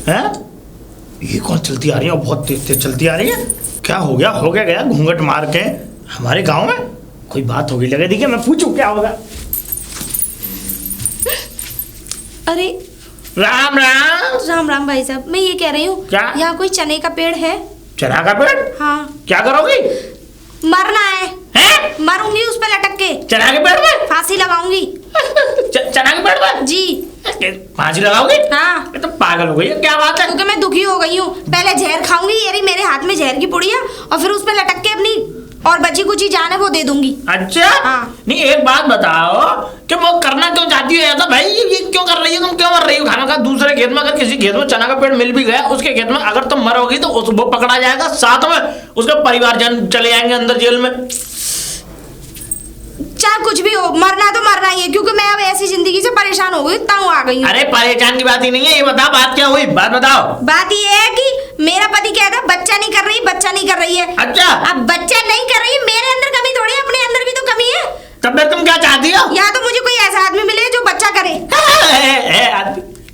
है? ये कौन चलती आ रही है? बहुत तेज तेज चलती आ रही है। क्या हो गया घूंघट मार के हमारे गांव में कोई बात होगी लगे। देखिए मैं पूछूं क्या होगा। अरे राम राम। राम राम भाई साहब, मैं ये कह रही हूँ क्या? यहाँ कोई चने का पेड़ है? चना का पेड़? हाँ। क्या करोगी? मरना है। हैं? मरूंगी उस पे लटक के। चना के पेड़ में? फांसी लगाऊंगी। चना के पेड़ में? जी। फांसी लगाओगी? हाँ। ये तो पागल हो गई है, क्या बात है? क्योंकि मैं दुखी हो गई हूँ। पहले जहर खाऊंगी, ये रही मेरे हाथ में जहर की पुड़िया, और फिर उस पे लटक के अपनी और बची कुची जान है वो दे दूंगी। अच्छा। हाँ। नहीं एक बात बताओ कि वो करना क्यों चाहती हो ऐसा भाई? ये क्यों कर रही हो तुम? क्यों मर रही हो? खाना खा दूसरे खेत में, अगर किसी खेत में चना का पेड़ मिल भी गया, उसके खेत में अगर तुम मरोगी तो वो पकड़ा जाएगा, साथ में उसके परिवारजन चले जाएंगे अंदर जेल में। चाहे कुछ भी हो, मरना तो मरना ही है, क्योंकि मैं अब ऐसी जिंदगी से परेशान हो गई, तंग आ गई हूँ। अरे परेशान की बात ही नहीं है, ये बताओ बात क्या हुई? बात बताओ। बात ये है कि मेरा पति कहता बच्चा नहीं कर रही है। अच्छा। अब बच्चा नहीं कर रही, मेरे अंदर कमी थोड़ी है, अपने अंदर भी तो कमी है। तब तुम क्या चाहती हो? या तो मुझे कोई ऐसा आदमी मिले जो बच्चा करे।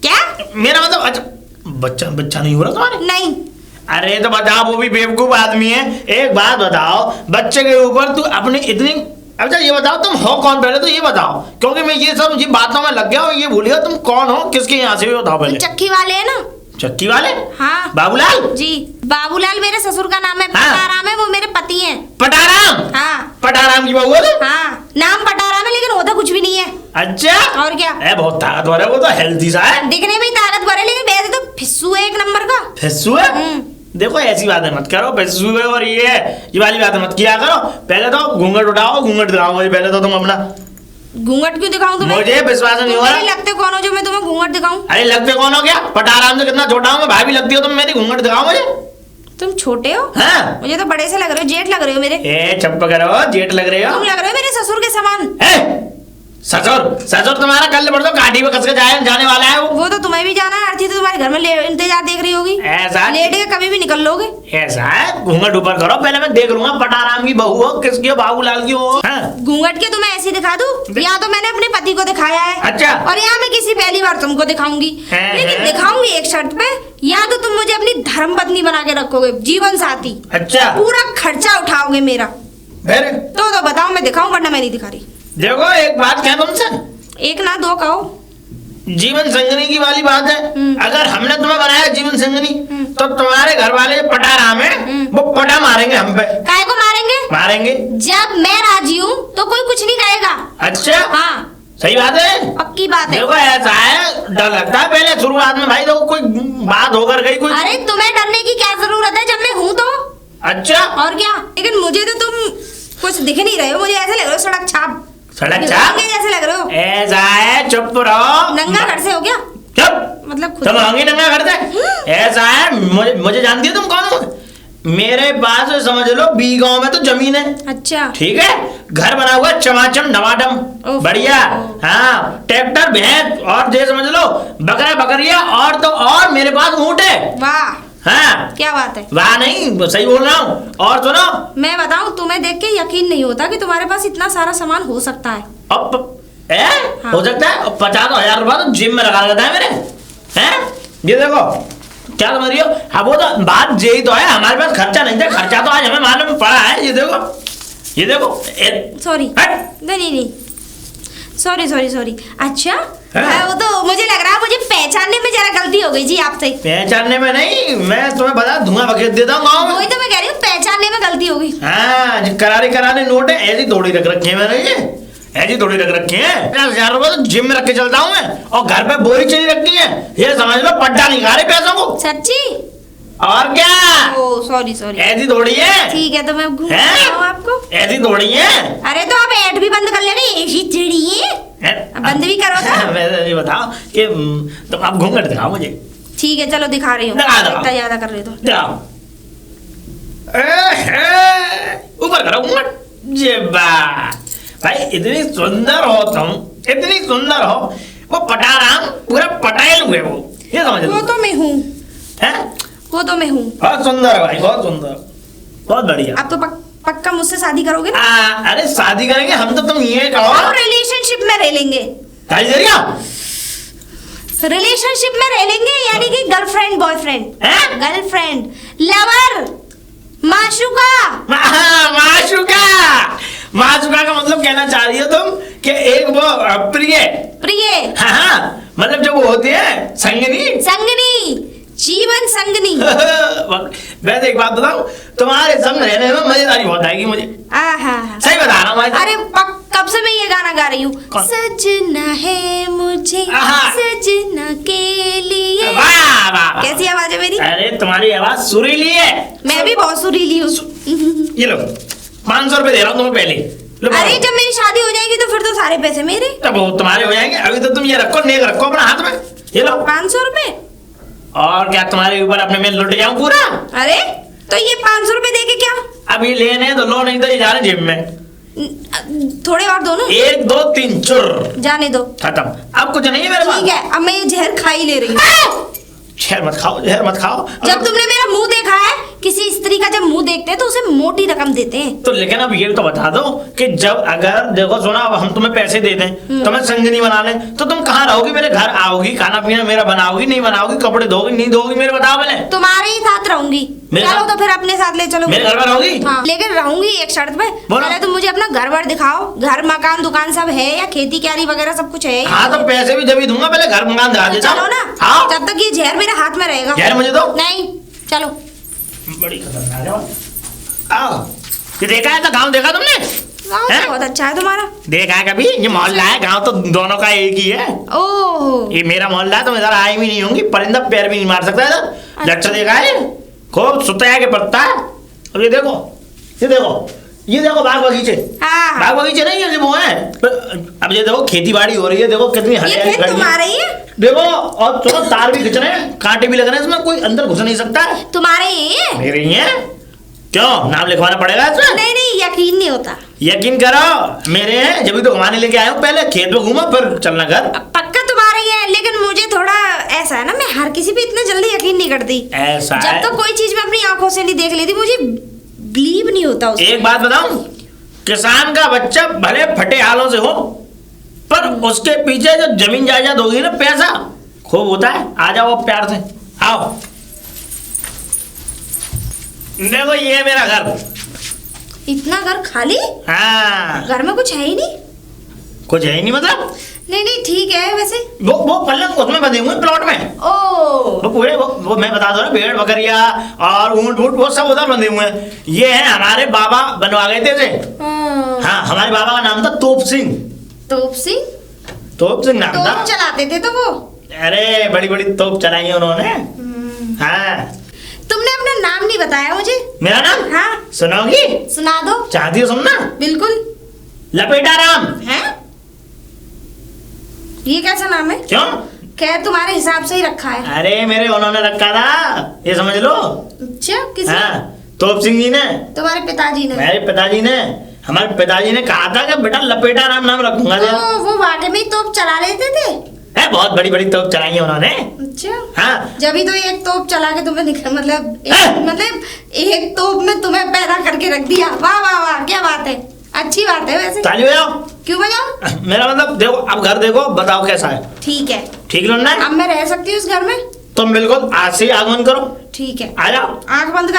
क्या मेरा मतलब? अच्छा बच्चा नहीं हो रहा तुम्हारे? नहीं। अरे तो बताओ, वो भी बेवकूफ आदमी है। एक बात बताओ, बच्चे के ऊपर तू अपनी इतनी, अच्छा ये बताओ तुम हो कौन पहले तो ये बताओ, क्योंकि मैं ये सब जी बातों में लग गया हूँ, ये भूल गया तुम कौन हो, किसके यहाँ से बताओ पहले। चक्की वाले है ना? चक्की वाले? हाँ। बाबूलाल? जी बाबूलाल मेरे ससुर का नाम है। हाँ। पटाराम है, वो मेरे पति हैं। पटाराम? हाँ। पटाराम की बहू है? हाँ, नाम पटाराम है लेकिन होता कुछ भी नहीं है। अच्छा। और क्या? बहुत ताकतवर है वो तो, हेल्थी सा है। दिखने में ही ताकतवर है, लेकिन वैसे तो फिस्सू है एक नंबर का। फिस्सू है? देखो ऐसी बातें मत करो, फिस्सू है और ये वाली बातें मत किया करो। पहले तो घूंघट उठाओ, घूंघट दिखाओ मुझे पहले तो तुम अपना। घूंघट क्यों दिखाऊं तुम्हें? मुझे विश्वास नहीं हो रहा। लगते कौन हो जो मैं तुम्हें घूंघट दिखाऊं? अरे लगते कौन हो क्या? पटाराम से कितना छोटा हूँ मैं, भाभी लगती हो तुम मेरी, घूंघट दिखाओ मुझे। तुम छोटे हो? हाँ। मुझे तो बड़े से लग रहे हो, जेठ लग रहे हो मेरे। ए चुप करो, जेठ लग रहे हो तुम लग रहे हो मेरे ससुर के समान। ससुर तुम्हारा कल पड़ता गाड़ी में कस के जाने वाला है वो तो तुम्हें भी जाना है, आरती तो तुम्हारे घर में इंतजार देख रही होगी। ऐसा? लेट के कभी भी निकल लोगे। ऐसा है? घूंघट ऊपर करो, पहले मैं देख लूंगा पटाराम की बहू हो किसकी हो, बाबूलाल की हो। घूंघट के तुम्हें ऐसे दिखा दूं? यहाँ तो मैंने अपने पति को दिखाया है। अच्छा। और यहाँ मैं किसी पहली बार तुमको दिखाऊंगी, लेकिन दिखाऊंगी एक शर्त पे, या तो तुम मुझे अपनी धर्म पत्नी बना के रखोगे, जीवन साथी। अच्छा। पूरा खर्चा उठाओगे मेरा। फिर तो बताओ, मैं दिखाऊं वरना मैं नहीं दिखा रही। देखो एक बात क्या तुमसे, एक ना दो कहो। जीवन संगनी की वाली बात है। अगर हमने तुम्हें बनाया जीवन संगनी, तो तुम्हारे घर वाले जो पटाराम है वो पटा मारेंगे हम पे। काहे को मारेंगे? मारेंगे। जब मैं राजी हूँ तो कोई कुछ नहीं कहेगा। अच्छा। हाँ सही बात है, पक्की बात है। देखो ऐसा है, डर लगता है पहले शुरुआत में भाई, देखो कोई बात होकर गई कोई। अरे तुम्हें डरने की क्या जरूरत है जब मैं हूँ तो। अच्छा। और क्या, लेकिन मुझे तो तुम कुछ दिख नहीं रहे हो, मुझे ऐसे लग रहे हो सड़क छाप। सड़क छाप जैसे लग रहे हो। ऐसा है, चुप रहो। नंगा घर से हो गया? चुप। मतलब तुम होंगी नंगा घर से? ऐसा है, मुझे जानती हो तुम कौन हो? मेरे पास समझ लो 20 गांव में तो जमीन है। अच्छा। ठीक है, घर बना हुआ चमाचम डमाडम बढ़िया। हाँ, ट्रैक्टर भैंस और जे समझ लो बकरा बकरिया, और तो और मेरे पास ऊंट है। वाह। हाँ क्या बात है? वाह नहीं, सही बोल रहा हूँ। और सुनो, मैं बताऊं, तुम्हें देख के यकीन नहीं होता कि तुम्हारे पास इतना सारा सामान हो सकता है। अब हाँ। हो सकता है। 50,000 रुपया तो जिम में लगा देता है मेरे। हैं ये देखो क्या समझ रही हो? हाँ वो तो बात यही तो है, हमारे पास खर्चा नहीं था, खर्चा तो आज हमें मालूम पड़ा है। ये देखो सॉरी नहीं सॉरी। अच्छा। हाँ। वो तो मुझे लग रहा है मुझे पहचानने में जरा गलती हो गई जी आपसे। पहचानने में नहीं, मैं तुम्हें बता धुआं बखेर देता हूँ गाँव में। वही तो मैं कह रही हूँ, पहचानने में गलती हो गई। हाँ, करारे नोट है, ऐसी थोड़ी रख रखे हैं मैंने, ये ऐसी थोड़ी रख रखी है। 50,000 रुपए तो जिम में रख के चलता हूँ मैं, और घर पे बोरी चली रखी है, ये समझ लो पट्टा नहीं खा रहे पैसों को। सच्ची? और क्या? ओ सॉरी। ऐसी थोड़ी है। ठीक है, तो मैं घूम आपको। ऐसी थोड़ी है। अरे तो आप ऐड भी बंद कर लेना, ऐसी चिड़ी है, बंद भी करो था। मैं ये बताओ कि तुम आप घूंघट दिखाओ मुझे। ठीक है चलो दिखा रही हूँ, इतना ज्यादा कर रहे हो तो दिखाओ। ऊपर करो घूंघट। ये बात भाई, इतनी सुंदर हो तुम, इतनी सुंदर हो, वो पटाराम पूरा पटायल हुए वो, ये समझ लो। वो तो मैं हूँ। वो तो मैं हूँ। बहुत सुंदर है भाई, बहुत सुंदर, बहुत बढ़िया। आप तो पक्का मुझसे शादी करोगे ना? अरे शादी करेंगे हम तो, तुम ये कहो हम रिलेशनशिप में रह लेंगे। रिलेशनशिप में रह लेंगे, यानी कि गर्लफ्रेंड बॉयफ्रेंड, हैं? गर्लफ्रेंड लवर माशुका। माशुका। माशुका का मतलब कहना चाह रही हो तुम कि एक वो प्रिय। प्रिय। हाँ, मतलब जो वो होती है संगनी। संगनी, जीवन संगनी। वैसे एक बात बताऊं, तुम्हारे संग रहने में मजेदारी बहुत आएगी मुझे। सही बता रहा हूँ। अरे कब से मैं ये गाना गा रही हूँ। कौन? सजना है मुझे सजना के लिए। वाह वाह। कैसी आवाज है मेरी? अरे तुम्हारी आवाज सुरीली है। मैं भी बहुत सुरीली हूँ। ये लो 500 रुपए दे रहा हूँ तुम्हें पहले। अरे जब मेरी शादी हो जाएगी तो फिर तो सारे पैसे मेरे। तब वो तुम्हारे हो जाएंगे। अभी तो तुम ये रखो, नेक रखो अपना हाथ में। ये लो 500 रुपए। और क्या तुम्हारे ऊपर अपने में लुट जाऊं पूरा? अरे तो ये 500 रुपए दे के क्या? अब ये लेने तो लो, नहीं तो ये जा रहे जेब में। थोड़े और दो ना। 1 2 3 चुर। जाने दो। खत्म। अब कुछ नहीं है मेरे पास। ठीक है, अब मैं ये जहर खा ही ले रही हूँ। जहर मत खाओ, जहर मत खाओ। जब तुमने मेरा मुंह देखा है, किसी स्त्री का जब मुंह देखते हैं तो उसे मोटी रकम देते हैं। तो लेकिन अब ये तो बता दो कि जब अगर देखो सुना, अब हम तुम्हें पैसे दे दें, तुम्हें संगनी बना लें, तो तुम कहाँ रहोगी? मेरे घर आओगी, खाना पीना मेरा बनाओगी नहीं बनाओगी, कपड़े धोगी नहीं धोगी, मेरे बताओ पहले। तुम्हारे ही साथ रहूंगी। चलो तो फिर अपने साथ ले चलो। मेरे घर में रहोगी? हाँ, लेकिन रहूंगी एक शर्त पे। पहले तुम मुझे अपना घर वर दिखाओ। घर मकान दुकान सब है या खेती क्यारी वगैरह सब कुछ है? हाँ, तो पैसे भी जब ही दूंगा, पहले घर मकान दिखा देता। चलो ना। हाँ, जब तक ये जहर मेरे हाथ में रहेगा। जहर मुझे दो। नहीं, चलो। बड़ी खतरनाक है। आओ, ये देखा है तो गाँव देखा तुमने? गाँव तो बहुत अच्छा है तुम्हारा। देखा है कभी? ये मोहल्ला है, गाँव तो दोनों का एक ही है। ओह, ये मेरा मोहल्ला है, तुम इधर आई भी नहीं होंगी, परिंदा पैर भी नहीं मार सकता इधर। लट्ठा देखा है? खूब सुतया के पड़ता है। अब ये देखो, ये देखो, ये देखो बाग बगीचे। हाँ। बाग बगीचे नहीं, ये वो है। अब ये देखो खेती बाड़ी हो रही है, देखो कितनी ये हरियाली खेत खड़ी तुम्हारे ही है? देखो, और चलो तार भी खींच रहे हैं, कांटे भी लग रहे हैं, इसमें कोई अंदर घुस नहीं सकता। तुम्हारे ही है? मेरे ही है। क्यों, नाम लिखवाना पड़ेगा इसमें? नहीं नहीं, यकीन नहीं होता। यकीन करो, मेरे हैं, जब भी तो घुमाने लेके आया हूँ। पहले खेत में घूमा फिर चलना घर। पक्का तुम्हारे ही है, लेकिन मुझे थोड़ा ऐसा है ना, मैं हर किसी पे इतना जल्दी यकीन नहीं करती। ऐसा जब है। तो कोई चीज मैं अपनी आंखों से नहीं देख लेती, मुझे बिलीव नहीं होता उसमें। एक बात बताऊं, किसान का बच्चा भले फटे हालों से हो, पर उसके पीछे जो जमीन जायदाद होगी ना, पैसा खूब होता है। आ जाओ प्यार से, आओ। देखो ये है मेरा घर। इतना घर खाली? हाँ, घर में कुछ है ही नहीं? कुछ है ही नहीं मतलब? नहीं नहीं, ठीक है वैसे। वो पलंग उसमें बंधे हुए प्लॉट में। ओह, वो पूरे वो मैं बता दो ना, भेड़ बकरिया और ऊंट ऊंट वो सब उधर बंधे हुए हैं। ये है हमारे बाबा बनवा गए थे। हाँ, हमारे बाबा का नाम था तोप सिंह। तोप सिंह? तोप सिंह नाम था। तोप चलाते थे तो वो? अरे बड़ी बड़ी तोप चलाई है उन्होंने। हाँ। तुमने अपना नाम नहीं बताया मुझे। मेरा नाम? हाँ। सुनोगी? सुना दो। चाहती हो सुनना? बिल्कुल। लपेटा राम। है? ये कैसा नाम है? क्यों? खैर तुम्हारे हिसाब से ही रखा है। अरे मेरे उन्होंने रखा था, ये समझ लो। अच्छा, किसी? हाँ, तोप सिंह जी ने। तुम्हारे पिताजी ने? मेरे पिताजी ने, हमारे पिताजी ने कहा था कि बेटा लपेटा राम नाम रखूंगा। तो वो वाकई में तोप चला लेते थे? है, बहुत बड़ी बड़ी तोप चलाई है उन्होंने। अच्छा। हाँ। जब ही तो एक तोप चला के तुम्हें मतलब एक तोप में तुम्हें पैदा करके रख दिया। वाह वाह वाह, क्या बात है, अच्छी बात है वैसे। ताली बजाओ। क्यों बजाओ? मेरा मतलब देखो, अब घर देखो, बताओ कैसा है। ठीक है। ठीक लो ना? अब मैं रह सकती हूँ उस घर में? तुम बिल्कुल आज से ही आगमन करो। ठीक है। आ जाओ। आंख बंद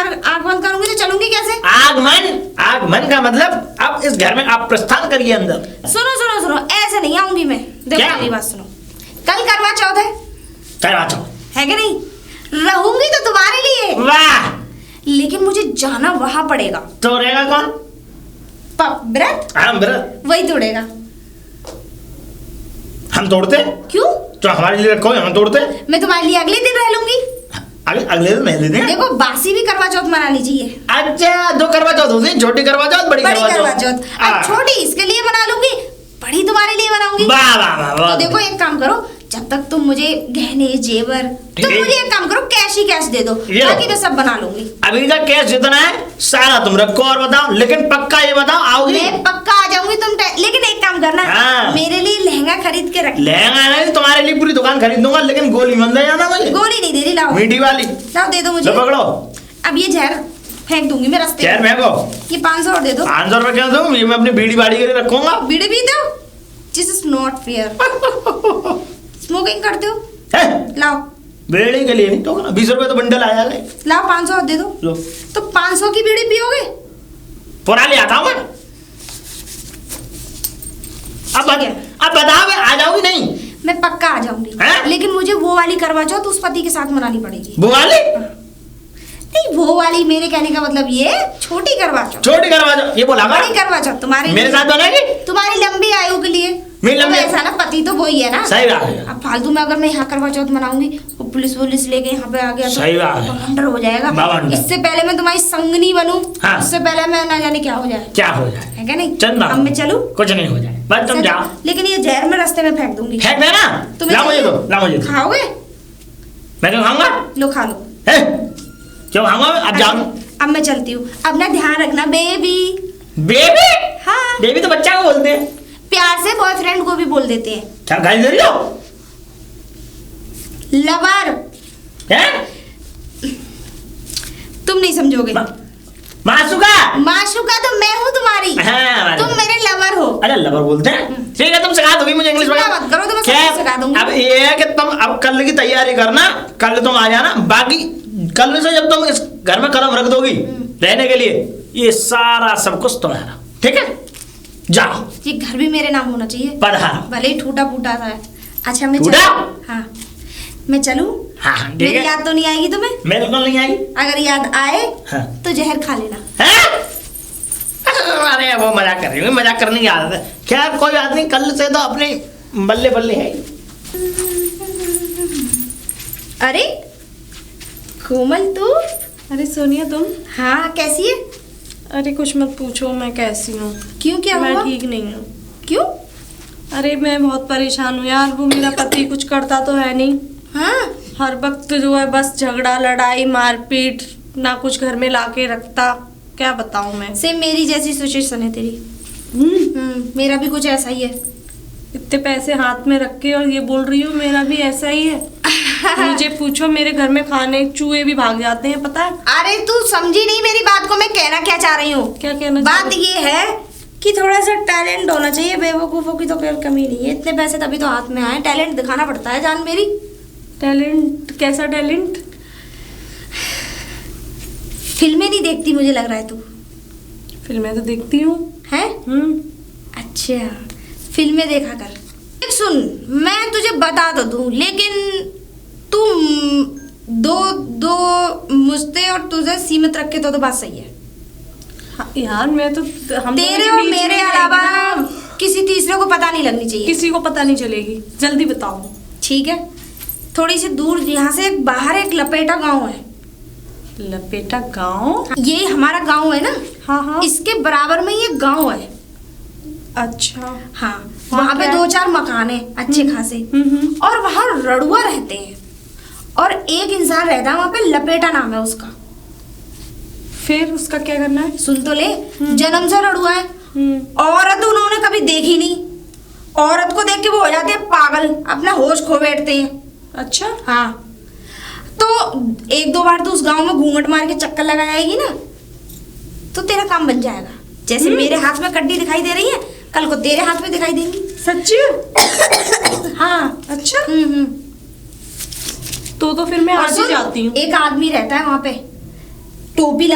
करूंगी तो चलूंगी कैसे? आगमन का मतलब अब इस घर में आप प्रस्थान करिए अंदर। सुनो सुनो सुनो, ऐसे नहीं आऊंगी मैं। देखो क्या? मेरी बात सुनो, कल करवा चौथ है, करवा चौथ है कि नहीं? रहूंगी तो तुम्हारे लिए, वाह, लेकिन मुझे जाना वहां पड़ेगा। तो रहेगा कौन? व्रत? हाँ, व्रत वही तोड़ेगा। हम तोड़ते? क्यों? तो हमारे लिए रखो, हम तोड़ते। मैं तुम्हारे लिए अगले दिन रह लूंगी। अगले दिन नहीं देते। देखो बासी भी करवा चौथ मनानी चाहिए। अच्छा, दो करवा चौथ होती है, छोटी करवा चौथ, बड़ी करवा चौथ। अब छोटी इसके लिए मना लूंगी, बड़ी तुम्हारे लिए बनाऊंगी। वाह वाह वाह। तो देखो एक काम करो, जब तक तुम मुझे गहने जेवर, तुम मुझे एक काम करो, कैश ही कैश दे दो, बाकी तो सब बना लूंगी। अभी का कैश जितना है सारा तुम रखो और बताओ, लेकिन पक्का ये बताओ आओगी? मैं पक्का आ जाऊंगी। लेकिन एक काम करना, हाँ। मेरे लिए लहंगा खरीद के रख। लहंगा नहीं, तुम्हारे लिए पूरी दुकान खरीद दूंगा, लेकिन गोली मन दे जाना मुझे। गोली नहीं दे रही, लाओ मीठी वाली लाओ, दे दो मुझे। लो पकड़ो। अब ये जहर फेंक दूंगी मैं रास्ते जहर फेंको। ये 500 और दे दो। 500 रुपए क्यों दूं? ये मैं अपनी बीड़ी बाड़ी के लिए रखूंगा। बीड़ी पीते हो? This is not fair. Smoking करते हो? है? लाओ बीड़ी के लिए नहीं तो 20 रुपए तो बंडल आया है। लाओ 500 दे दो। लो तो 500 की बीड़ी पियोगे? पुरा ले आता हूँ मैं। अब बताओ मैं आ जाऊंगी नहीं? मैं पक्का आ जाऊंगी, लेकिन मुझे वो वाली करवा चौथ उस पति के साथ मनानी पड़ेगी। वो वाली? नहीं, वो वाली मेरे कहने का मतलब ये छोटी करवा चौथ। छोटी करवा चौथ ये बोला? बड़ी करवा चौथ तुम्हारी मेरे साथ बनेगी? तुम्हारी लंबी आयु के लिए। मेरी लंबी ऐसा ना, पति तो वही है ना। सही बात है। अब फालतू में अगर मैं यहाँ करवा चौथ मनाऊंगी, वो पुलिस लेके यहाँ पे आ गया तो सही बात है, बवंडर हो जाएगा। इससे पहले मैं तुम्हारी संगनी बनूं, हाँ। उससे पहले मैं ना जाने क्या हो जाए। क्या हो जाए है क्या नहीं? चंदा अब मैं चलूं? कुछ नहीं हो जाए, बस तुम जाओ। लेकिन ये जहर मैं रास्ते में फेंक दूंगी। फेंक देना। ला मुझे दो, ला मुझे दो। खाओगे? मैं क्यों खाऊंगा? लो खा लो। क्यों खाऊंगा? अब जाओ। अब मैं चलती हूँ। अपना ध्यान रखना बेबी। बेबी? हाँ, बेबी तो बच्चा को बोलते हैं। प्यार से बॉयफ्रेंड को भी बोल देते हैं। क्या गाली दे रही हो? लवर। तुम नहीं समझोगे। माशुका? माशुका तो मैं हूँ तुम्हारी। हाँ, तुम मेरे लवर हो। अरे लवर बोलते हैं? ठीक है, तुम सिखा दोगी मुझे इंग्लिश मत करो, तो मैं सिखा दूंगी। अब ये है कि तुम अब कल की तैयारी करना, कल तुम आ जाना। बाकी कल से जब तुम इस घर में कदम रख दोगी रहने के लिए, ये सारा सब कुछ तुम्हारा, ठीक है? जाओ। ये घर भी मेरे नाम होना चाहिए। पधारो। भले ही टूटा फूटा सा है। अच्छा मैं टूटा? हाँ, मैं चलूं? हाँ, ठीक है। मेरी याद तो नहीं आएगी तुम्हें? मेरे को नहीं आएगी। अगर याद आए हाँ। तो जहर खा लेना। अरे वो मजाक कर रही हूँ, मजाक करने की आदत है। खैर कोई बात नहीं, कल से तो अपने बल्ले बल्ले है। अरे कोमल तू? अरे सोनिया तुम? हाँ, कैसी है? अरे कुछ मत पूछो, मैं कैसी हूँ। क्यों, क्या हुआ? मैं ठीक नहीं हूँ। क्यों? अरे मैं बहुत परेशान हूँ यार, वो मेरा पति कुछ करता तो है नहीं। हाँ, हर वक्त जो है बस झगड़ा लड़ाई मारपीट, ना कुछ घर में लाके रखता। क्या बताऊँ मैं। सेम मेरी जैसी सिचुएशन है तेरी। मेरा भी कुछ ऐसा ही है। इतने पैसे हाथ में रख के और ये बोल रही हूँ मेरा भी ऐसा ही है। मुझे पूछो, मेरे घर में खाने चूहे भी भाग जाते हैं, पता है। अरे तू समझी नहीं मेरी बात को, मैं कहना क्या चाह रही हूँ। क्या कहना? बात ये है कि थोड़ा सा टैलेंट होना चाहिए। बेवकूफों की तो कोई कमी नहीं है। इतने पैसे तभी तो हाथ में आए। टैलेंट दिखाना पड़ता है जान मेरी। टैलेंट? कैसा टैलेंट? फिल्में नहीं देखती मुझे लग रहा है तू। फिल्में तो देखती हूँ। हैं? अच्छा, फिल्में देखा कर। सुन, मैं तुझे बता तो दूं, लेकिन तुम दो मुझसे और तुझे सीमित रख के तो बात सही है। हाँ, यार मैं तो हम तेरे और मेरे अलावा किसी तीसरे को पता नहीं लगनी चाहिए। किसी को पता नहीं चलेगी, जल्दी बताओ। ठीक है, थोड़ी सी दूर यहाँ से बाहर एक लपेटा गांव है। लपेटा गांव? ये हमारा गांव है ना। हाँ हाँ, इसके बराबर में ये गांव है। अच्छा हाँ, वहाँ पे 2-4 मकान है अच्छे खासे, और वहाँ रड़ुआ रहते हैं, और एक इंसान रहता है वहाँ पे, लपेटा नाम है उसका। फिर उसका क्या करना है? सुन तो ले, जन्म से रड़ुआ है। औरत उन्होंने कभी देखी नहीं। औरत को देख के वो हो जाते हैं पागल, अपना होश खो बैठते हैं। अच्छा हाँ, तो 1-2 बार तो उस गांव में घूंघट मार के चक्कर लगा जाएगी ना, तो तेरा काम बन जाएगा। जैसे मेरे हाथ में कड्डी दिखाई दे रही है, कल को तेरे हाथ में दिखाई देंगी। सच्ची? हाँ। अच्छा। तो फिर मैं आज ही जाती हूँ। एक आदमी रहता है वहाँ पे, टोपी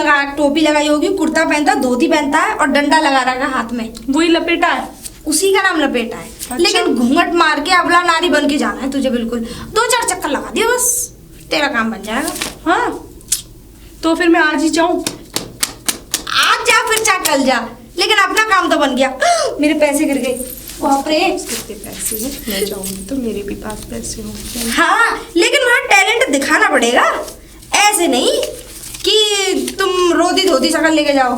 लगाई होगी, कुर्ता पहनता है, धोती पहनता है, और डंडा लगा रखा है हाथ में। वही लपेटा है? उसी का नाम लपेटा है। अच्छा। लेकिन घूंघट मार के अबला नारी बन के जाना है तुझे। बिल्कुल 2-4 चक्कर लगा दिया बस, तेरा काम बन जाएगा। हाँ, तो फिर मैं आज ही जाऊँ? आज जा, फिर चाहे कल जा, लेकिन अपना काम तो बन गया। मेरे पैसे गिर गए। बाप रे, कितने पैसे हैं? मैं जाऊंगी तो मेरे भी पास पैसे होंगे। हाँ, लेकिन वहाँ टैलेंट दिखाना पड़ेगा। ऐसे नहीं कि तुम रोती धोती शकल लेके जाओ,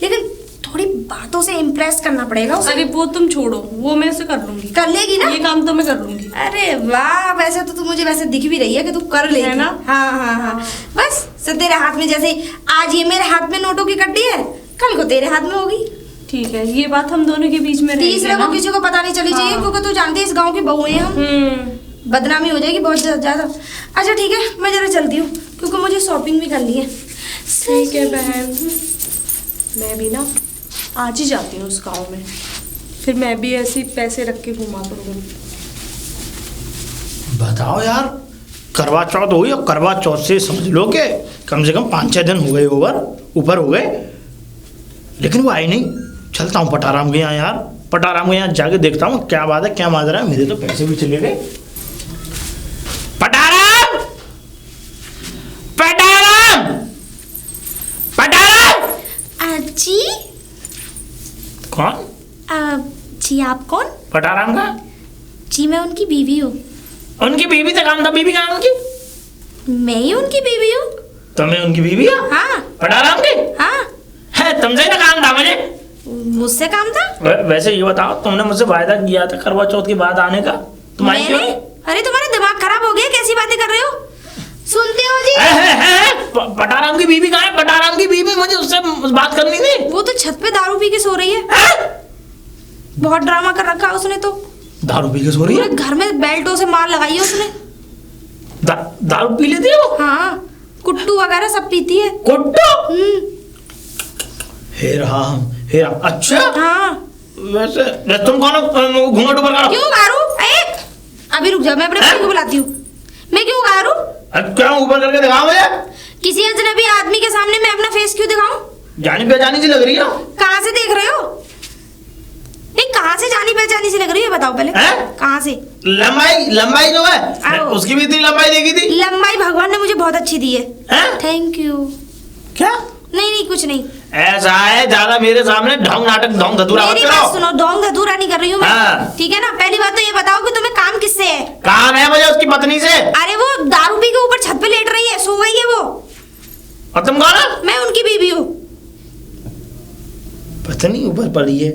लेकिन थोड़ी बातों से इम्प्रेस करना पड़ेगा उसे। अरे वो तुम छोड़ो, वो मैं से कर लूंगी। कर लेगी ना? ये काम तो मैं कर लूंगी। अरे वाह, वैसे तो तू मुझे वैसे दिख भी रही है कि तू कर लेगी, है ना? हाँ हाँ हाँ। बस से तेरे हाथ में, जैसे आज ये मेरे हाथ में नोटों की कड्डी है, कल को तेरे हाथ में होगी। ठीक है, ये बात हम दोनों के बीच में रहेगी। तीसरे को किसी को पता नहीं चली चाहिए, क्योंकि तू जानती है इस गांव की बहू है हम। बदनामी हो जाएगी बहुत ज्यादा। अच्छा ठीक है, मैं जरा चलती हूँ, क्योंकि मुझे शॉपिंग भी करनी है। ठीक है बहन, मैं भी ना आज ही जाती हूँ उस गाँव में, फिर मैं भी ऐसे पैसे रख के घुमा करूँगी। बताओ यार, करवा चौथ हुई और करवा चौथ से समझ लो कि कम से कम 5-6 दिन हो गए ऊपर हो गए, लेकिन वो आई नहीं। चलता हूँ पटाराम के यहाँ यार, पटाराम के यहाँ जाके देखता हूँ क्या बात है, क्या माजरा है। मेरे तो पैसे भी चले गए। पटाराम, पटाराम, पटाराम। जी कौन? जी आप कौन? पटाराम का? जी मैं उनकी बीवी हूँ। उनकी बीवी से काम था? बीवी कहाँ है उनकी? मैं ही उनकी बीवी हूँ। तुम्हें उनकी बीवी हो? हाँ। पटाराम की? हाँ। है, तुमसे ना काम था मुझे? मुझसे काम था? वैसे ये बताओ, तुमने मुझसे वायदा किया था करवा चौथ के बाद आने का, तुम आई क्यों? अरे तुम्हारा दिमाग खराब हो गया, कैसी बातें कर रहे हो? सुनते हो जी? पटाराम की बीवी कहाँ है? पटाराम की बीवी, मुझे उससे बात करनी थी। वो तो छत पे दारू पी के सो रही है। बहुत ड्रामा कर रखा है उसने तो। दारू पी के सो रही है? पूरे घर में बेल्टों से मार लगाई है उसने। दारू पी लेती है वो? हाँ, कुट्टू वगैरह सब पीती है। कुट्टू? हे राम, हे राम। अच्छा हाँ। वैसे तुम कौन हो? घूंघट ऊपर करो। क्यों गारू? अभी रुक जा, मैं अपने भाई को बुलाती हूँ। मैं क्यों गारू? क्या ऊपर करके दिखाओ मुझे? किसी अजनबी आदमी के सामने मैं अपना फेस क्यों दिखाऊं? जानी पहचानी सी लग रही हो। कहाँ से देख रहे हो? नहीं, कहाँ से जानी पहचानी सी लग रही है, बताओ पहले। कहाँ से? लंबाई जो है उसकी भी इतनी लंबाई देखी थी? लंबाई भगवान ने मुझे बहुत अच्छी दी है। Thank you. क्या? नहीं कुछ नहीं। ऐसा है, ज्यादा मेरे सामने ढोंग नाटक ढोंग धतूरा मत मेरी बात करो। सुनो, ढोंग धतूरा नहीं कर रही हूँ मैं। ठीक है ना? पहली बात तो ये बताओ कि तुम्हें काम किससे है? काम है मुझे उसकी पत्नी से। अरे वो दारू पी के ऊपर छत पे लेट रही है, सो गई है वो। और तुम कौन हो? मैं उनकी बीवी हूँ। पत्नी ऊपर पड़ी है,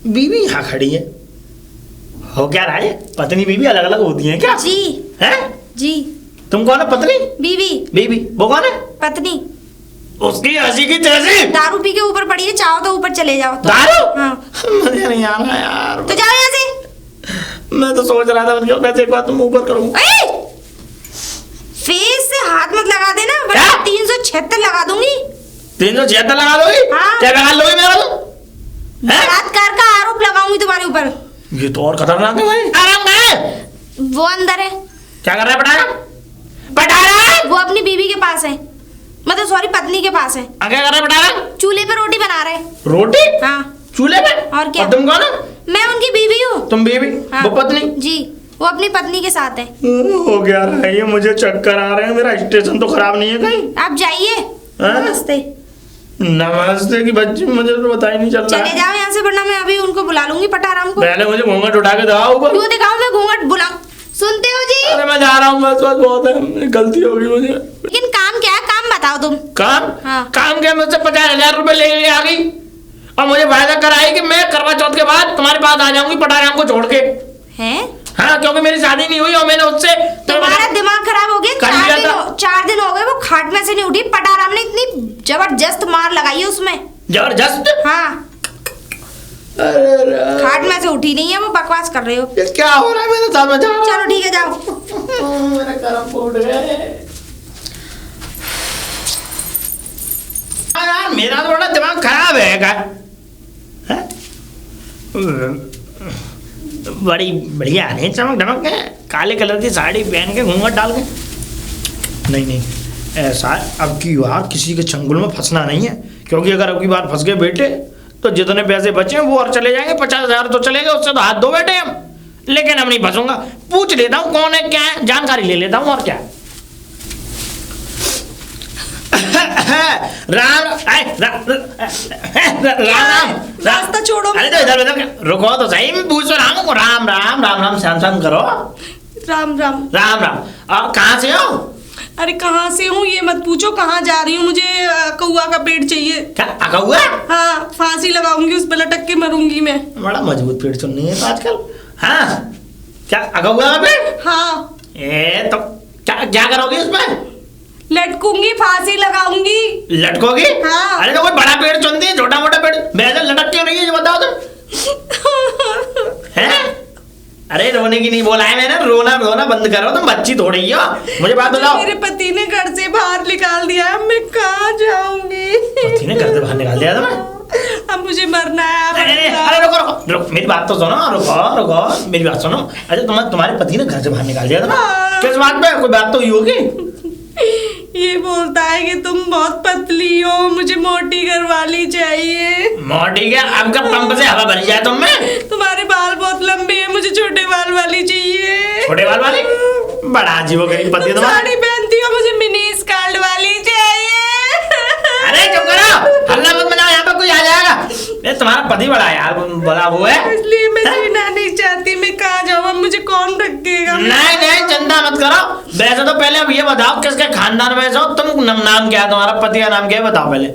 बीवी यहाँ खड़ी है। हो क्या रहा है? पत्नी बीवी अलग अलग होती हैं क्या? जी है जी। तुम कौन है? पत्नी? बीवी। बीवी वो कौन है? पत्नी। उसकी हंसी की तेजी। दारू पी के ऊपर पड़ी है, चाहो तो ऊपर चले जाओ तो। दारू? हाँ। मुझे नहीं आ रहा यार। तो जाओ यहाँ से। मैं तो सोच रहा था उनके पैसे एक बार तुम ऊपर करूँ। फेस से हाथ मत लगा देना, वरना 376 लगा दूंगी। 376 लगा दोगी? हाँ। क्या लगा लोगी मेरा तो? बलात्कार का आरोप लगाऊंगी तुम्हारे ऊपर। ये तो और खतरनाक है भाई। आराम है। वो अंदर है। क्या कर रहा है पटारा? पटारा? वो अपनी बीवी के पास है, मतलब सॉरी पत्नी के पास है। क्या कर रहा है पटारा? चूल्हे पे रोटी बना रहे। रोटी? हाँ। चूल्हे पे? और क्या? और तुम कौन हो? मैं उनकी बीवी हूँ। तुम बीवी? हाँ। वो पत्नी? जी, वो अपनी पत्नी के साथ है। हो गया रहा है ये, मुझे चक्कर आ रहे हैं। मेरा स्टेशन तो खराब नहीं है कहीं? आप जाइए। नमस्ते। नमस्ते की बच्ची, मुझे तो पता ही नहीं चल रहा। चले जाओ यहाँ से, वरना मैं अभी उनको बुला लूंगी पटाराम को। पहले मुझे घूंघट उठा के दिखाओ ऊपर। क्यों दिखाऊं मैं घूंघट? बुलाऊं? सुनते हो जी? अरे मैं जा रहा हूँ, बस बहुत है, गलती हो गई मुझे। लेकिन काम क्या है? काम बताओ तुम। काम? हाँ। काम क्या? मुझसे 50,000 रुपए ले आ गई और मुझे वायदा कराई कि मैं करवा चौथ के बाद तुम्हारे पास आ जाऊंगी पटाराम को छोड़ के। हैं? हाँ, क्योंकि मेरी शादी नहीं हुई और मैंने उससे तुम्हारा दिमाग खराब हो गया। 4 दिन हो गए वो खाट में से नहीं उठी। पटाराम ने इतनी जबरदस्त मार लगाई है उसमें। जबरदस्त? हाँ। खाट में से उठी नहीं है वो। बकवास कर रहे हो। ये क्या हो रहा है मेरे साथ में? चलो ठीक है, जाओ। मेरे कर्म फूट गए यार। मेरा तो बड़ा दिमाग खराब है क्या? बड़ी बढ़िया नहीं, चमक धमक है, काले कलर की साड़ी पहन के घूंघट डाल के। नहीं ऐसा अब की बार किसी के चंगुल में फंसना नहीं है, क्योंकि अगर अब की बार फंस गए बेटे तो जितने पैसे बचे वो और चले जाएंगे। 50,000 तो चले गए, उससे तो हाथ धो बैठे हम। लेकिन अब नहीं फंसूंगा, पूछ लेता हूँ कौन है क्या है, जानकारी ले लेता हूँ और क्या। राम रास्ता छोड़ो। अरे तो इधर रुको तो सही, मैं पूछ रहा हूँ। राम राम राम राम, श्याम श्याम करो। राम राम राम राम। कहाँ से हो? अरे कहाँ से हूँ ये मत पूछो, कहाँ जा रही हूँ। मुझे कौआ का पेड़ चाहिए। क्या कौआ? हाँ, फांसी लगाऊंगी, उस पे लटक के मरूंगी मैं। बड़ा मजबूत पेड़ चुननी है तो आजकल। हाँ, क्या कौआ का पेड़? हाँ। तो क्या करोगी उसमें? लटकूंगी, फांसी लगाऊंगी। लटकोगी? हाँ। अरे तो कोई बड़ा पेड़ चुनती है, छोटा मोटा पेड़ वैसे लटक क्यों रही है, ये बताओ तुम। हैं? अरे रोने की नहीं बोला है मैंने, रोना बंद करो, तुम बच्ची थोड़ी हो। मुझे बात बताओ। मेरे पति ने घर से बाहर निकाल दिया, मैं कहाँ जाऊंगी? पति ने घर से बाहर निकाल दिया तुम्हें? अब मुझे मरना है। आप अरे रुको रुको रुको, मेरी बात तो सुनो, रुको रुको मेरी बात सुनो। अच्छा तुम्हारे पति ने घर से बाहर निकाल दिया था ना, किस बात पे? कोई बात तो हुई होगी। ये बोलता है कि तुम बहुत पतली हो, मुझे मोटी घरवाली चाहिए। मोटी क्या? आपका पंप से हवा भरी जाए तुम में। तुम्हारे बाल बहुत लंबे हैं, मुझे छोटे बाल वाली चाहिए। छोटे बाल वाली? बड़ा अजीबोगरीब पति है तुम्हारा। साड़ी पहनती हो, मुझे मिनी स्कर्ट वाली चाहिए। अरे चुप करो, हल्ला मत मचाओ, यहाँ पे कोई आ जाएगा। ये तुम्हारा पति बड़ा यार बड़ा वो है, इसलिए मैं जीना नहीं चाहती। मैं कहाँ जाऊँ, मुझे कौन रखेगा? नहीं नहीं चिंता मत करो। वैसे तो पहले अब ये बताओ किसके खानदान में हो तुम? नाम क्या है तुम्हारा? पति का नाम क्या है बताओ पहले।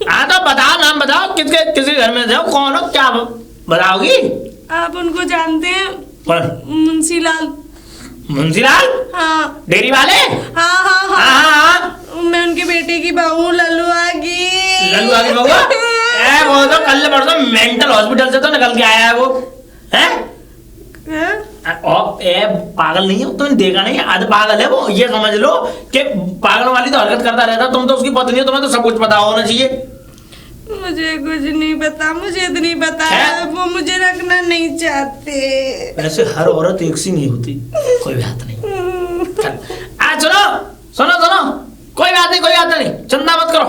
हाँ तो बताओ, नाम बताओ, किसके घर में हो, कौन हो, क्या बताओगी? आप उनको जानते हैं? कौन? मुंशीलाल। मुंशीलाल? हाँ। डेयरी वाले? हाँ हाँ हाँ, हाँ। मैं उनके बेटे की बहू लल्लू आगी। लल्लू आगी बहू? वो तो कल परसों मेंटल हॉस्पिटल से तो निकल के आया है वो, है? पागल नहीं है, तुमने देखा नहीं? आधे पागल है वो, ये समझ लो कि पागल वाली तो हरकत करता रहता। तुम तो उसकी पत्नी हो, तुम्हें तो सब कुछ पता होना चाहिए। मुझे कुछ नहीं पता, मुझे इतनी पता है वो मुझे रखना नहीं चाहते। वैसे हर औरत एक सी नहीं होती, कोई बात नहीं। आज सुनो सुनो सुनो, कोई बात नहीं, कोई बात नहीं, चिंता मत करो।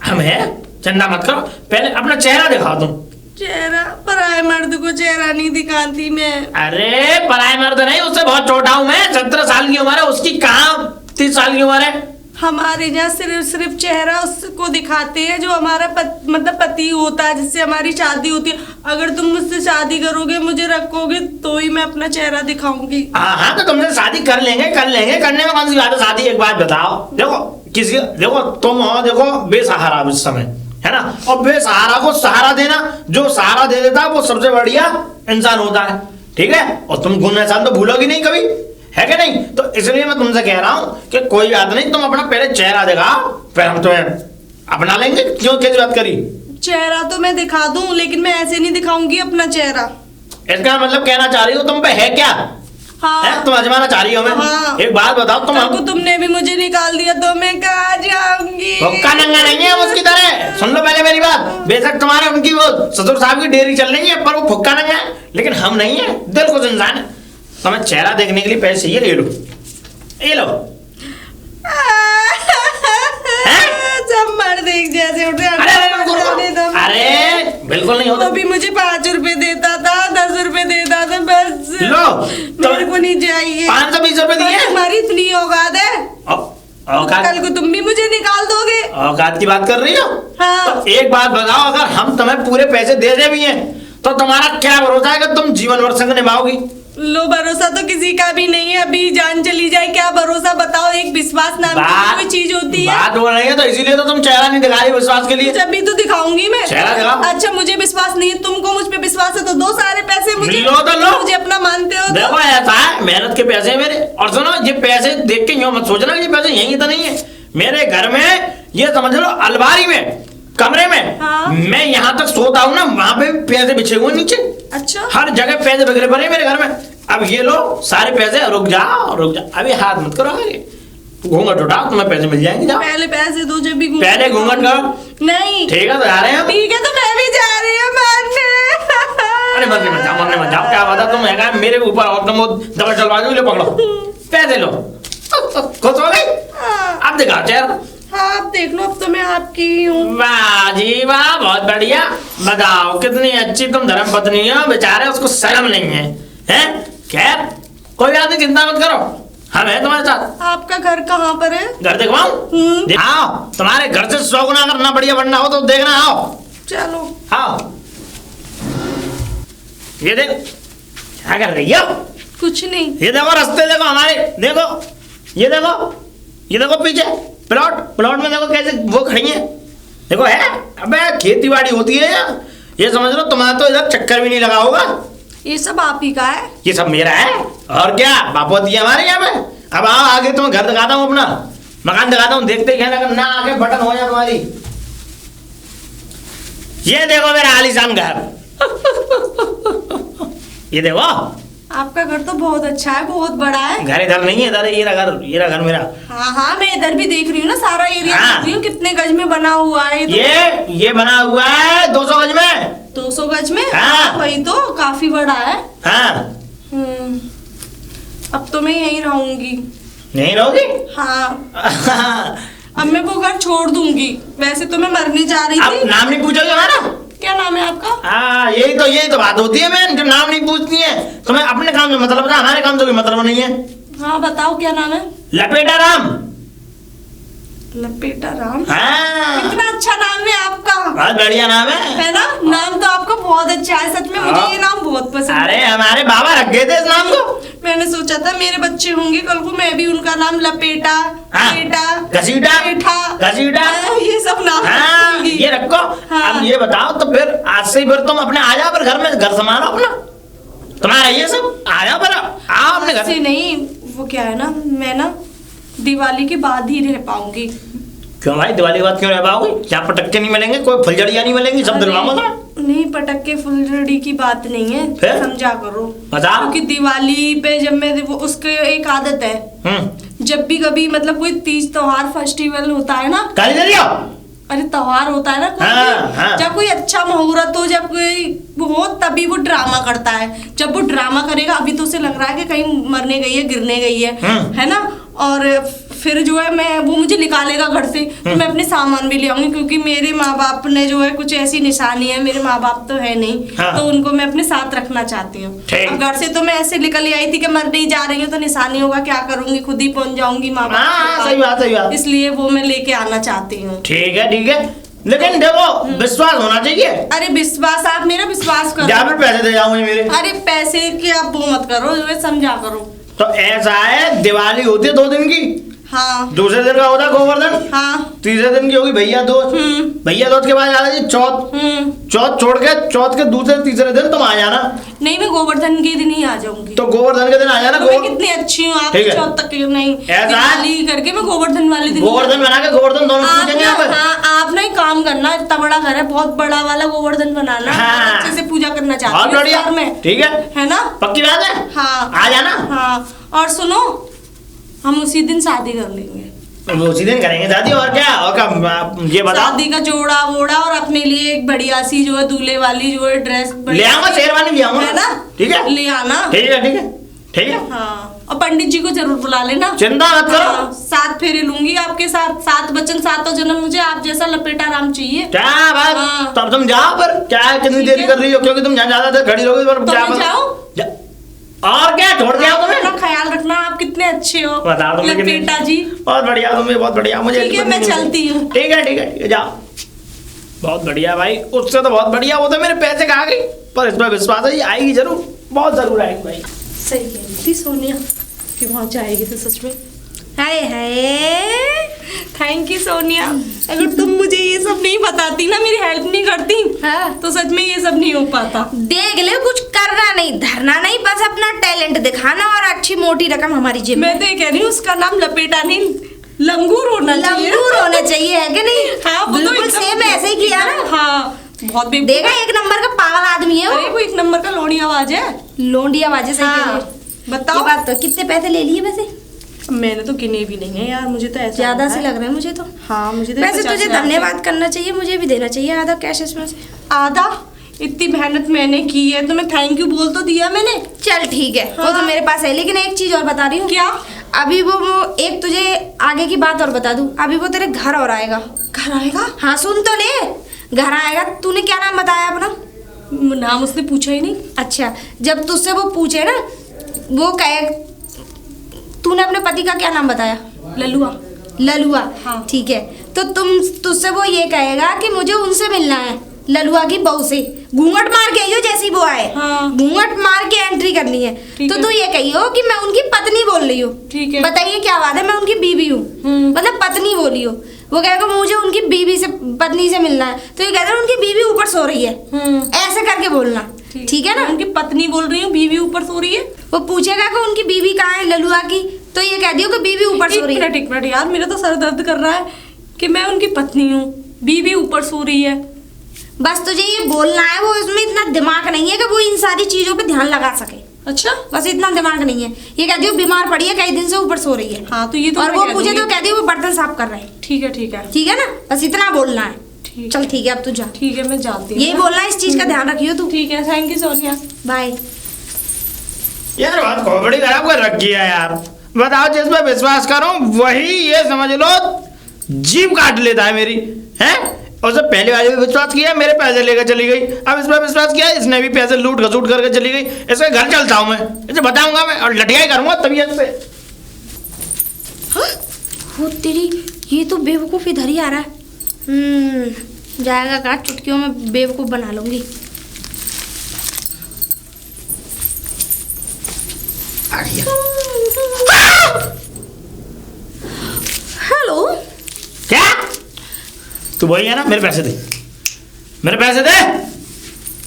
हम है, चिंता मत करो। पहले अपना चेहरा दिखाओ तुम। चेहरा? पराये मर्द को चेहरा नहीं दिखाती मैं। अरे पराये मर्द नहीं, उससे बहुत छोटा हूँ मैं। 17 साल की उम्र है उसकी, कहाँ 30 साल की उम्र है। हमारे यहाँ सिर्फ चेहरा उसको दिखाते हैं जो हमारा मतलब पति होता है, जिससे हमारी शादी होती है। अगर तुम मुझसे शादी करोगे, मुझे रखोगे, तो ही मैं अपना चेहरा दिखाऊंगी। हाँ तो तुमसे शादी कर लेंगे, करने में कौन सी बात है? शादी एक बात बताओ, देखो तुम हो, देखो बेसहारा इस समय, है ना? और बेसहारा को सहारा देना, जो सहारा दे देता है वो सबसे बढ़िया इंसान होता है, ठीक है? और तुम गुण एहसान तो भूलोगी नहीं कभी, है कि नहीं? तो इसलिए मैं तुमसे कह रहा हूँ कि कोई बात नहीं, तुम अपना पहले चेहरा दिखाओ, फिर हम तुम्हें अपना लेंगे। क्यों, कैसी बात करी? चेहरा तो मैं दिखा दूं, लेकिन मैं ऐसे नहीं दिखाऊंगी अपना चेहरा। इसका मतलब कहना चाह रही हो तुम पे है क्या? हाँ। है? तुम आजमाना चाह रही हो मैं? हाँ। एक बात बताओ, तुमने भी मुझे निकाल दिया तो मैं कहाँ जाऊंगी? हुक्का नंगा नहीं है उसकी तरह। सुन लो पहले मेरी बात, बेशक तुम्हारे उनकी वो ससुर साहब की डेयरी चल रही है, पर वो फुक्का नंगा है, लेकिन हम नहीं है, दिल को इंसान है। तुम्हें चेहरा देखने के लिए पैसे चाहिए, ले लो, ये लो। सब मर्द एक जैसे उठ रहे। अरे बिल्कुल नहीं होता। अभी मुझे 5 रुपए देता था, 10 रुपए देता था, बस लो मेरे को नहीं चाहिए। 520 रुपए दिए? तुम्हारी इतनी औकात है? औकात? कल को तुम भी मुझे निकाल दोगे। औकात की बात कर रही हो? हाँ। तो एक बात बताओ, अगर हम तुम्हें पूरे पैसे दे दे भी हैं तो तुम्हारा क्या भरोसा है कि तुम जीवन भर संग निभाओगी? लो, भरोसा तो किसी का भी नहीं है। अभी जान चली जाए, क्या भरोसा बताओ? एक विश्वास नाम की कोई चीज होती है। बात हो रही है तो इसीलिए तो तुम चेहरा नहीं दिखा रही विश्वास के लिए। जब भी तो दिखाऊंगी मैं चेहरा दिखाओ। अच्छा, मुझे विश्वास नहीं है, तुमको मुझ पे विश्वास है तो दो सारे पैसे मुझे। लो तो लो। मुझे अपना मानते हो? देखो ऐसा है, मेहनत के पैसे मेरे। और सुनो, ये पैसे देख के यूं मत सोचना ये पैसे यही तो नहीं है। मेरे घर में ये समझ लो, अलमारी में, कमरे में, हाँ? मैं यहाँ तक सोता हूँ ना, वहां पे पैसे बिछे हुए नीचे। अच्छा। हर जगह पैसे बिखरे पड़े हैं मेरे घर में। अब ये लो सारे पैसे। रुक जाओ रुक जाओ, अभी हाथ मत करो आगे, घूंघट उठाओ, तुम्हें पैसे मिल जाएंगे। जाओ पहले पैसे दो, जब भी पहले घूंघट करो। नहीं ठीक है तो जा रहे हैं। ठीक है तो मैं भी जा रही हूँ मानने। अरे मरने मत जाओ, क्या बता तुम है मेरे ऊपर और तुम दवा चलवा दो। ले पकड़ो पैसे, लो खुश हो गई? अब दिखाओ चेहरा। हाँ, अब देख लो, अब तो मैं आपकी ही हूँ। वाह जी वाह, बहुत बढ़िया। बताओ कितनी अच्छी तुम धर्म पत्नी हो। बेचारे उसको शर्म नहीं है, हैं? खैर कोई बात नहीं, चिंता मत करो, हम हैं तुम्हारे साथ। आपका घर कहाँ पर है? घर दिखवाऊं? आओ, तुम्हारे घर से 100 गुना करना बढ़िया बनना हो तो देखना। आओ चलो। आओ, ये देख क्या कर रही हो? कुछ नहीं। ये देखो रास्ते, देखो हमारे, देखो ये देखो पीछे प्लॉट में देखो कैसे वो खड़ी है, देखो है। अबे खेती बाड़ी होती है ये समझ लो। तुम्हारा तो इधर चक्कर भी नहीं लगा होगा। ये सब आप ही का है? ये सब मेरा है, और क्या बापोती है हमारे यहाँ पे। अब आओ आगे, तुम्हें घर दिखाता हूँ, अपना मकान दिखाता हूँ। देखते ही कहना ना आगे बटन हो जाए तुम्हारी। ये देखो मेरा आलीशान घर। ये देखो आपका घर तो बहुत अच्छा है, बहुत बड़ा है। घर इधर नहीं है, इधर है, ये रहा घर, ये रहा घर मेरा। हाँ हाँ, मैं इधर भी देख रही हूँ ना, सारा एरिया हाँ। देख रही हूँ, कितने गज में बना हुआ है तो। ये बना हुआ है 200 गज में। 200 गज में? हाँ। वही तो, काफी बड़ा है। हाँ। अब तो मैं यहीं रहूंगी। नहीं रहोगी? हाँ। अब मैं वो घर छोड़ दूंगी, वैसे तो मैं मरने जा रही अब थी। नाम नहीं पूछोगे हमारा? क्या नाम है आपका? हाँ, यही तो बात होती है मैम, जो नाम नहीं पूछती है। तुम्हें अपने काम में मतलब था, हमारे काम से कोई मतलब नहीं है। हाँ बताओ, क्या नाम है? लपेटा राम। लपेटा राम? हाँ। कितना अच्छा नाम है आपका। बहुत बढ़िया नाम है ना? नाम तो आपका बहुत अच्छा है, सच में मुझे ये नाम बहुत पसंद है। अरे हमारे बाबा रख गए थे इस नाम को। मैंने सोचा था मेरे बच्चे होंगे कल को, मैं भी उनका नाम लपेटा, हाँ। पेटा, घसीटा, पेठा, घसीटा, ये सब नाम हाँ, रखूंगी। ये रखो। हाँ। अब ये बताओ, तो फिर आज से ही फिर तुम अपने आ जाओ, फिर घर में घर संभालो अपना, तुम्हारा ये सब आ जाओ, फिर आओ अपने घर से नहीं, वो क्या है ना, मैं ना दिवाली के बाद ही रह पाऊंगी। क्यों भाई, दिवाली के बाद क्यों रह पाओगे? क्या पटक्के नहीं मिलेंगे, कोई फुलझड़ियाँ नहीं मिलेंगी, सब दिलवाऊंगा तुम्हें। नहीं, पटक्के फुलझड़ी की बात नहीं है, फिर? समझा करो। बताओ। क्योंकि दिवाली पे जब मैं वो, उसके एक आदत है, जब भी कभी मतलब कोई तीज त्योहार फेस्टिवल होता है ना, काली दे दियो। अरे त्योहार होता है ना कोई हाँ, भी, हाँ। जब कोई अच्छा मुहूर्त हो, जब कोई हो, तभी वो ड्रामा करता है। जब वो ड्रामा करेगा, अभी तो उसे लग रहा है कि कहीं मरने गई है, गिरने गई है ना, और फिर जो है मैं, वो मुझे निकालेगा घर से, तो मैं अपने सामान भी ले आऊंगी, क्योंकि मेरे माँ बाप ने जो है कुछ ऐसी निशानी है, मेरे माँ बाप तो है नहीं, हाँ। तो उनको मैं अपने साथ रखना चाहती हूँ। ठीक। अब घर से तो मैं ऐसे निकल आई थी कि मर नहीं जा रही हूँ, तो निशानी होगा, क्या करूंगी, खुद ही पहुंच जाऊंगी माँ बाप हाँ, के सही बात, सही पास। बात। इसलिए वो मैं लेके आना चाहती हूँ। ठीक है, ठीक है, लेकिन देखो विश्वास होना चाहिए। अरे विश्वास, आप मेरा विश्वास करो। या फिर पैसे दे जाऊंगे मेरे। अरे पैसे की आप वो मत करो, जो है समझा करो। तो ऐसा है, दिवाली होती है 2 दिन की, हाँ दूसरे दिन का होता है गोवर्धन, हाँ। तीसरे दिन की होगी भैया दूज, भैया दूज के बाद आना जी चौथ, चौथ छोड़ के चौथ के दूसरे तीसरे दिन तुम आ जाना। नहीं, मैं गोवर्धन के दिन ही आ जाऊंगी। तो गोवर्धन के दिन आ जाना। मैं कितनी अच्छी हूँ, आप ठीक है। चौथ तक नहीं, ऐसा? दिवाली करके मैं गोवर्धन वाले दिन गोवर्धन बना के गोवर्धन दोनों आप पूजेंगे ना, यहाँ पर। हाँ, आप ना एक काम करना, इतना बड़ा घर है, बहुत बड़ा वाला गोवर्धन बनाना, हाँ। अच्छे से पूजा करना बहुत चाहती हूँ बढ़िया, इस घर में, ठीक है है ना? पक्की बात है। हाँ आ जाना। हाँ, और सुनो, हम उसी दिन शादी कर लेंगे। उसी दिन करेंगे शादी, और क्या, और क्या ये बताओ। शादी का जोड़ा वोड़ा, और अपने लिए एक बढ़िया सी जो है दूल्हे वाली जो है ड्रेस ले आऊंगा, शेरवानी ले आऊंगा, है ना? ठीक है, ले आना। ठीक है, ठीक है, ठीक है। हाँ, और पंडित जी को जरूर बुला लेना। चिंता मत करो। हाँ, 7 फेरे लूंगी आपके साथ, 7 बचन 7 जन्म, मुझे आप जैसा लपेटा राम चाहिए। क्या बात, हाँ। तब तुम जाओ, पर क्या है, कितनी ठीक देरी है। कर रही हो, क्योंकि तुम जहाँ ज्यादा देर खड़ी रहोगी पर तो क्या मैं जाऊं? और क्या, छोड़ के आओ अपना तुम्हें। ख्याल रखना, आप कितने अच्छे हो बता दो लेकिन। लपेटा जी। बहुत बढ़िया, तुम्हें बहुत बढ़िया, मुझे ठीक है, मैं चलती हूँ। ठीक है, ठीक है, ठीक है, जाओ। बहुत बढ़िया भाई, उससे तो बहुत बढ़िया, वो तो मेरे पैसे खा गई, पर इस पर विश्वास है, ये आएगी जरूर, बहुत जरूर आएगी भाई। सही कह रही थी सोनिया कि वहाँ जाएगी तो सच में। हाय हाय, थैंक यू सोनिया, अगर तुम मुझे ये सब नहीं बताती ना, मेरी हेल्प नहीं करती, हाँ। तो सच में ये सब नहीं हो पाता। देख ले, कुछ करना नहीं, धरना नहीं, बस अपना टैलेंट दिखाना और अच्छी मोटी रकम हमारी जेब में। मैं तो ये कह रही हूँ, उसका नाम लपेटा नहीं, लंगूर होना चाहिए। लंगूर होना चाहिए, है कि नहीं? हाँ, वो तो बिल्कुल एकदम- सेम ऐसे ही किया ना। हाँ, बहुत बेवकूफ देखा, है। 1 नंबर का पागल आदमी है अरे वो। वो 1 नंबर का लोड़ी आवाज है। लोंडिया बाजे से हाँ, बताओ। ये बात तो, कितने पैसे ले लिए वैसे? मैंने तो गिने भी नहीं है यार, मुझे तो ऐसा ज्यादा लग से रहा है। लग रहा है मुझे तो। हाँ, मुझे तो वैसे 50 तुझे हजार धन्यवाद करना चाहिए, मुझे भी देना चाहिए आधा कैश इसमें से। आधा, इतनी मेहनत मैंने की है तो मैं थैंक यू बोल तो दिया मैंने। चल ठीक है, वो तो हाँ। मेरे पास है, लेकिन एक चीज और बता रही हूँ। क्या? अभी वो एक तुझे आगे की बात और बता दूं, अभी वो तेरे घर और आएगा। घर आएगा? हाँ सुन तो ले, घर आएगा। तूने क्या नाम बताया अपना? नाम उसने पूछा ही नहीं। अच्छा, जब तुझसे वो पूछे ना, वो कहे, तूने अपने पति का क्या नाम बताया? ललुआ। ललुआ। हाँ। ठीक है, तो तुझसे वो ये कहेगा कि मुझे उनसे मिलना है, ललुआ की बहू से। घूंघट मार के आइयो, जैसी वो आए, हाँ। घूंघट मार के एंट्री करनी है। ठीक तो है। तू ये कहियो कि मैं उनकी पत्नी बोल रही हूँ। ठीक है। बताइए क्या बात है, मैं उनकी बीवी हूँ, मतलब पत्नी बोली हो। वो कहेगा मुझे उनकी बीवी से, पत्नी से मिलना है, तो ये कहता है उनकी बीवी ऊपर सो रही है, ऐसे करके बोलना। ठीक है ना? उनकी पत्नी बोल रही हूँ, बीवी ऊपर सो रही है। वो पूछेगा कि उनकी बीवी कहाँ है ललुआ की, तो ये कह दियो कि बीवी ऊपर सो रही है। एक मिनट यार, मेरा तो सर दर्द कर रहा है कि मैं उनकी पत्नी हूँ, बीवी ऊपर सो रही है। बस तुझे ये बोलना है, वो इसमें इतना दिमाग नहीं है कि वो इन सारी चीजों पे ध्यान लगा सके। अच्छा। बस इतना दिमाग नहीं है। ये कहती हूँ बीमार पड़ी है, कई दिन से ऊपर सो रही है। हाँ तो ये तो और मैं वो कह मुझे दूंगी। तो कहती है वो बर्तन साफ कर रहे हैं। ठीक है ठीक है ठीक है ना, बस इतना बोलना है। ठीक चल ठीक है, अब तू जा। ठीक है मैं जाती हूँ। यही बोलना है, इस चीज का ध्यान रखियो तू। ठीक है, थैंक यू सोनिया। बाय। यार बात खोपड़ी खराब कर रखी है यार। बताओ, जिस पे विश्वास करूं वही ये समझ लो जीभ काट लेता है मेरी, हैं? और उसने पहले वाले पे विश्वास किया, मेरे पैसे लेकर चली गई। अब इस पर विश्वास किया, इसने भी पैसे लूट घसूट करके चली गई। इसके घर चलता हूं मैं, इसे बताऊंगा मैं और लटियाई करूंगा तबीयत से। वो तेरी, ये तो बेवकूफ इधर ही आ रहा है। जाएगा कहाँ, चुटकियों में बेवकूफ बना लूंगी। हेलो। क्या तू वही है ना? मेरे पैसे दे, मेरे पैसे दे।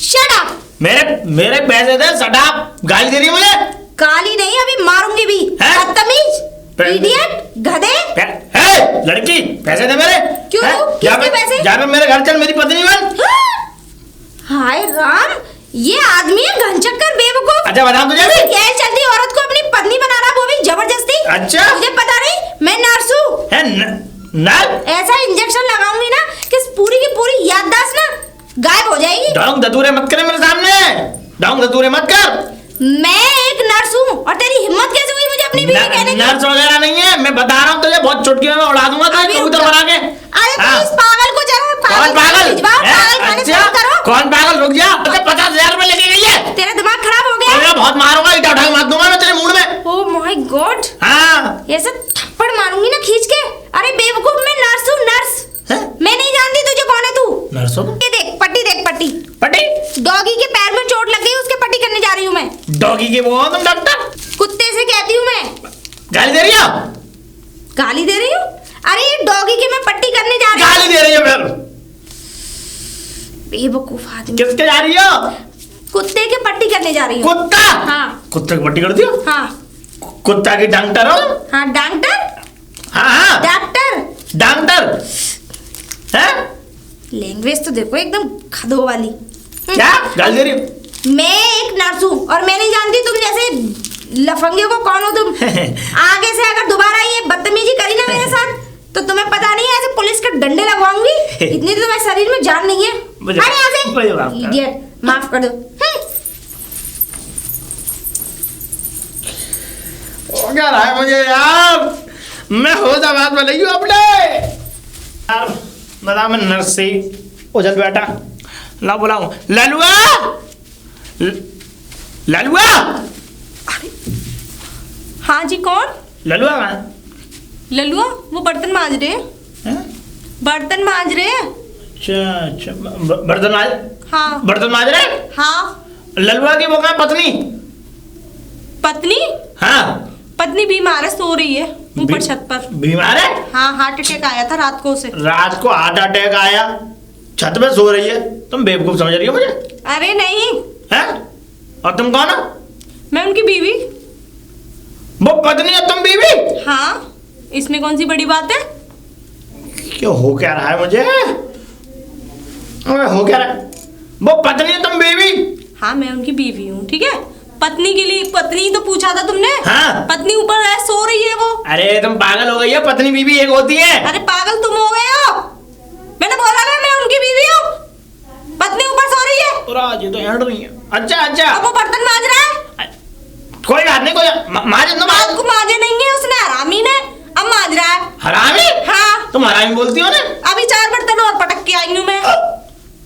Shut up. मेरे पैसे दे। Shut up. गाली दे रही है मुझे? गाली नहीं, अभी मारूंगी भी। हैं? बदतमीज, पैसे- इडियट, गधे। हे लड़की, पैसे दे मेरे। क्यों? हैं? किसके पैसे? जा मेरे घर चल, मेरी पत्नी बन। हाय राम, ये आदमी है घनचक्कर बेवकूफ। अच्छा बताऊं तुझे भी? गैर चलती औरत को अपनी पत्नी बना रहा, वो भी जबरदस्ती। अच्छा। मुझे पता नहीं, मैं नर्स हूँ। है नर? ऐसा इंजेक्शन लगाऊंगी ना कि पूरी की पूरी याददाश्त ना गायब हो जाएगी। ढोंग धतूरे मत करे मेरे सामने, ढोंग धतूरे मत कर। मैं एक नर्स हूँ और तेरी हिम्मत कैसे हुई मुझे अपनी बीवी कहने की? नर्स वगैरह नहीं है, मैं बता रहा हूँ तुझे, बहुत चुटकियों में उड़ा दूंगा तुझे कबूतर बना के। अरे तो हाँ। इस पागल को जरा कौन पागल? भिजवाओ, पागल खाने से अच्छा, फोन करो। कौन पागल? रुक जा, तुझे 50,000 रुपए लेके गई है। तेरा दिमाग खराब हो गया। तुझे बहुत मारूंगा, ईटा उठा के मार दूंगा मैं तेरे मुंह में। ओह माय गॉड, हाँ। ऐसे थप्पड़ मारूंगी ना खींच के। अरे बेवकूफ, मैं नर्स हूँ, नर्स। हैं? मैं नहीं जानती तुझे कौन है तू। नर्स हो तुम? ये देख पट्टी, देख पट्टी। पट्टी? डॉगी के पैर में चोट लग गई, उसके पट्टी करने जा रही हूँ मैं। डॉगी के वो हो तुम डॉक्टर? कुत्ते से कहती हूँ मैं। गाली दे रही हो? गाली दे रही हूँ? अरे ये डॉगी की मैं पट्टी करने जा रही हूँ। गाली दे रही हो फिर? बेवकूफ आदमी। किसके जा रही हो? कुत्ते के पट्टी करने जा रही हूँ। कुत्ता? हाँ कुत्ते की पट्टी कर दियो? हाँ कुत्ता की डॉक्टर हो? हाँ। डॉक्टर? हाँ हाँ डॉक्टर? डॉक्टर हैं? लैंग्वेज तो देखो एकदम खदो वाली। क्या गाली दे रही हो? मैं एक नर्स हूँ और मैं नहीं जानती तुम जैसे लफंगे को कौन हो तुम। आगे से अगर दोबारा ये बदतमीजी करी ना मेरे साथ तो तुम्हें पता नहीं है, ऐसे पुलिस के डंडे लगवाऊंगी। इतनी तो तुम्हारे शरीर में जान नहीं है। मुझे- अरे यहाँ से मुझे माफ कर। इडियट, माफ कर दो। हो क्या रहा है मुझे यार? मैं होदाबाद में नहीं हूँ अपने यार। बता, मैं नर्स से उजल बेटा ला बुलाऊं। ललुआ, ललुआ, हाँ जी, कौन? ललुआ कहाँ है? लल्लुआ, वो बर्तन मांज रहे हैं। हैं? बर्तन मांज रहे हैं। अच्छा अच्छा, बर्तन माज, हाँ बर्तन माज रहे? हाँ। ललुआ की वो कहाँ पत्नी? पत्नी? हाँ पत्नी बीमार है, सो रही है ऊपर छत पर। बीमार है? हाँ, हार्ट अटैक आया था रात को उसे। रात को हार्ट अटैक आया, छत पे सो रही है। तुम बेवकूफ समझ रही हो मुझे? अरे नहीं, हैं? और तुम कौन हो? मैं उनकी बीवी। वो पत्नी है, तुम बीवी? हाँ, इसमें कौन सी बड़ी बात है? क्यों हो क्या रहा है मुझे? अबे हो क्या रहा है? वो पत्नी है, तुम बीवी? हाँ, मैं उनकी बीवी हूँ। ठीक है, पत्नी के लिए पत्नी तो पूछा था तुमने। हाँ। पत्नी ऊपर है, सो रही है वो। अरे तुम पागल हो गई है, पत्नी बीवी एक होती है। अरे पागल तुम हो गए हो। मैंने बोला ना मैं उनकी बीवी हूँ। पत्नी ऊपर सो रही है। और आज ये तो हट रही है। अच्छा अच्छा, अब वो बर्तन मांज रहा है। कोई बात नहीं, कोई माज दो। रात को मांजे नहीं है उसने, हरामी ने। अब मांज रहा है। हरामी? हाँ, तुम हरामी बोलती हो ना? अभी 4 बर्तन और पटक के आई हूँ मैं।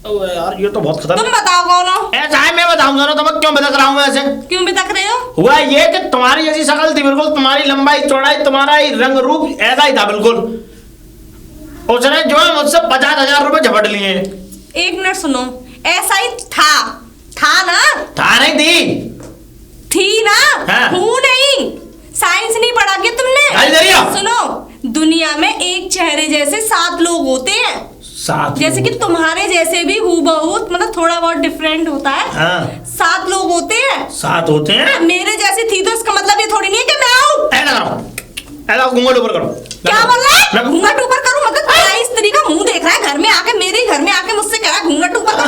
ओए यार, ये तो बहुत तुम खतरनाक। बताओ कौन हो? ऐसा है, मैं बताऊंगा ना, तुम्हें क्यों बदक रहा हूँ ऐसे? क्यों बितक रहे हो? हुआ ये कि तुम्हारी जैसी शक्ल थी बिल्कुल, तुम्हारी लंबाई चौड़ाई, तुम्हारा ही रंग रूप ऐसा ही था बिल्कुल। उसने जो है मुझसे 50,000 रुपए झपट लिए। एक मिनट सुनो, ऐसा ही था ना? था नहीं थी ना? हाँ। हूँ नहीं। साइंस नहीं पढ़ा क्या तुमने? गाली दे रही हो? सुनो, दुनिया में एक चेहरे जैसे 7 लोग होते हैं। साथ जैसे कि तुम्हारे जैसे भी हूबहू, मतलब थोड़ा बहुत डिफरेंट होता है। हाँ। 7 लोग होते हैं। साथ होते हैं? मेरे जैसी थी तो इसका मतलब ये थोड़ी नहीं है कि मैं हूँ। ऐसा करो, ऐसा घूंघट ऊपर करो। क्या बोल रहा है? मैं- घूंघट ऊपर करूं? मतलब क्या इस तरीका मुंह देख रहा है घर में आके, मेरे घर में आके मुझसे कह रहा है घूंघट ऊपर करो?